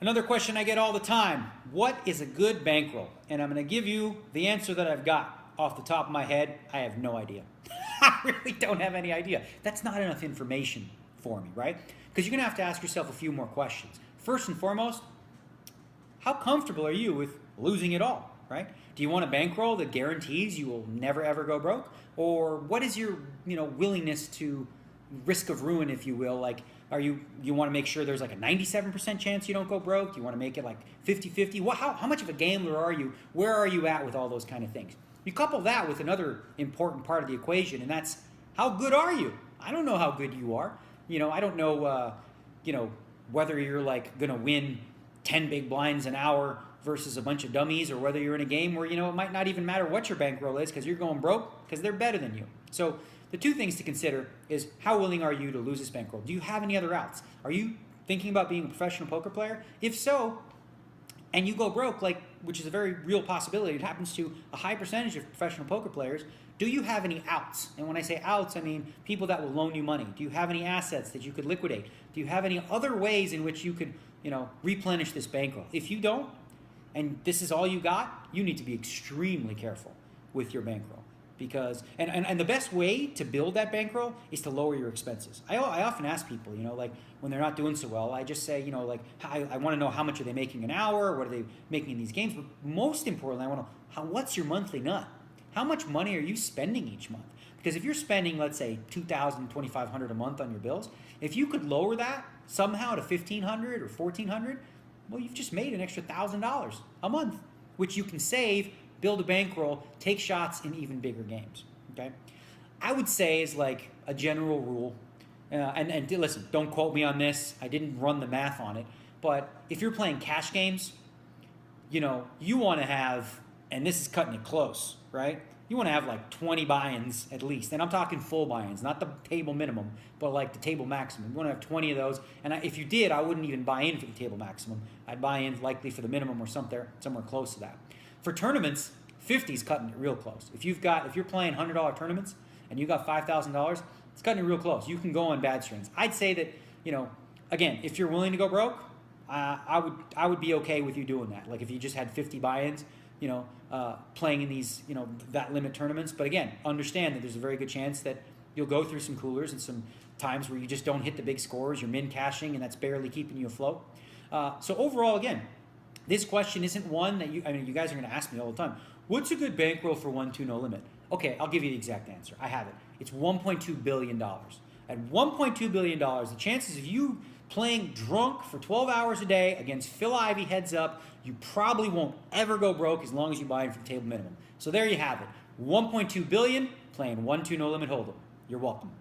Another question I get all the time: what is a good bankroll? And I'm going to give you the answer that I've got off the top of my head. I have no idea. I really don't have any idea. That's not enough information for me, right? Because you're going to have to ask yourself a few more questions. First and foremost, how comfortable are you with losing it all, right? Do you want a bankroll that guarantees you will never ever go broke? Or what is your willingness to risk of ruin, if you will? Like, you want to make sure there's like a 97% chance you don't go broke? Do you want to make it like 50-50? How much of a gambler are you? Where are you at with all those kind of things? You couple that with another important part of the equation, and that's how good are you? I don't know how good you are. I don't know, whether you're like going to win 10 big blinds an hour versus a bunch of dummies, or whether you're in a game where, it might not even matter what your bankroll is because you're going broke because they're better than you. So the two things to consider is how willing are you to lose this bankroll? Do you have any other outs? Are you thinking about being a professional poker player? If so, and you go broke, which is a very real possibility, it happens to a high percentage of professional poker players, do you have any outs? And when I say outs, I mean people that will loan you money. Do you have any assets that you could liquidate? Do you have any other ways in which you could, replenish this bankroll? If you don't, and this is all you got, you need to be extremely careful with your bankroll. Because, and the best way to build that bankroll is to lower your expenses. I often ask people, when they're not doing so well, I just say, I want to know how much are they making an hour, what are they making in these games, but most importantly, I want to know, what's your monthly nut? How much money are you spending each month? Because if you're spending, let's say, $2,000, $2,500 a month on your bills, if you could lower that somehow to $1,500 or $1,400, well, you've just made an extra $1,000 a month, which you can save, build a bankroll, take shots in even bigger games, okay? I would say is like a general rule, and listen, don't quote me on this, I didn't run the math on it, but if you're playing cash games, you want to have, and this is cutting it close, right? You want to have like 20 buy-ins at least, and I'm talking full buy-ins, not the table minimum, but like the table maximum. You want to have 20 of those, and if you did, I wouldn't even buy in for the table maximum. I'd buy in likely for the minimum or somewhere close to that. For tournaments, 50 is cutting it real close. If you're playing $100 tournaments and you got $5,000, it's cutting it real close. You can go on bad strings. I'd say that, again, if you're willing to go broke, I would be okay with you doing that. Like if you just had 50 buy-ins, playing in these, that limit tournaments. But again, understand that there's a very good chance that you'll go through some coolers and some times where you just don't hit the big scores, you're min cashing, and that's barely keeping you afloat. So overall, again, this question isn't one that you guys are going to ask me all the time. What's a good bankroll for 1-2 no limit? Okay, I'll give you the exact answer. I have it. It's $1.2 billion. At $1.2 billion, the chances of you playing drunk for 12 hours a day against Phil Ivey heads up, you probably won't ever go broke as long as you buy in for the table minimum. So there you have it. $1.2 billion playing 1-2 no limit hold'em. You're welcome.